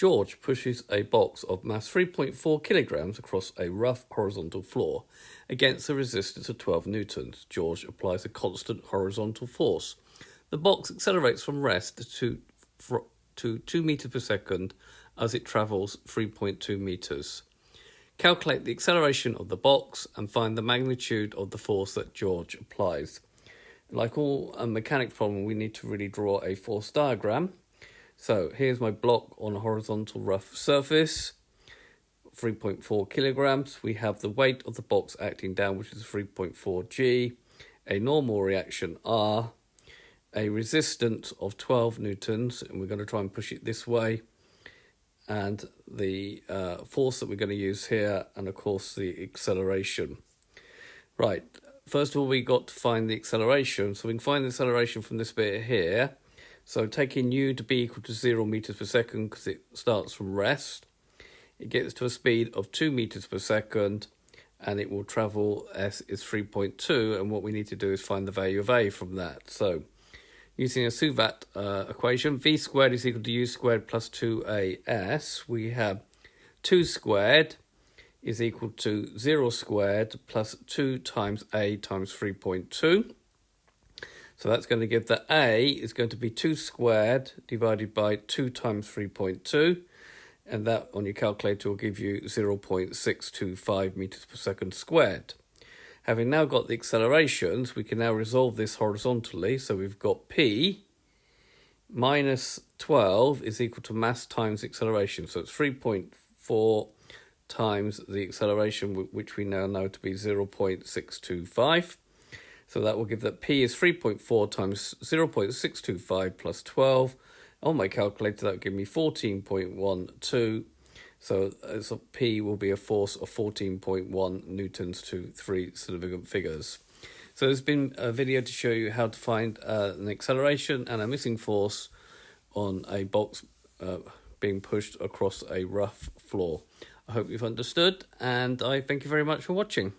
George pushes a box of mass 3.4 kilograms across a rough horizontal floor against a resistance of 12 newtons. George applies a constant horizontal force. The box accelerates from rest to 2 meters per second as it travels 3.2 meters. Calculate the acceleration of the box and find the magnitude of the force that George applies. Like all mechanics problem, we need to really draw a force diagram. So here's my block on a horizontal rough surface, 3.4 kilograms. We have the weight of the box acting down, which is 3.4 G, a normal reaction R, a resistance of 12 newtons, and we're going to try and push it this way, and the force that we're going to use here, and of course the acceleration. Right, first of all we got to find the acceleration, so we can find the acceleration from this bit here. So taking u to be equal to 0 meters per second because it starts from rest, it gets to a speed of 2 meters per second, and it will travel, s is 3.2, and what we need to do is find the value of a from that. So using a Suvat equation, v squared is equal to u squared plus 2as. We have 2 squared is equal to 0 squared plus 2 times a times 3.2. So that's going to give that a is going to be 2 squared divided by 2 times 3.2. And that on your calculator will give you 0.625 meters per second squared. Having now got the accelerations, we can now resolve this horizontally. So we've got P minus 12 is equal to mass times acceleration. So it's 3.4 times the acceleration, which we now know to be 0.625. So that will give that P is 3.4 times 0.625 plus 12. On my calculator, that will give me 14.12. So P will be a force of 14.1 newtons to 3 significant figures. So there's been a video to show you how to find an acceleration and a missing force on a box being pushed across a rough floor. I hope you've understood, and I thank you very much for watching.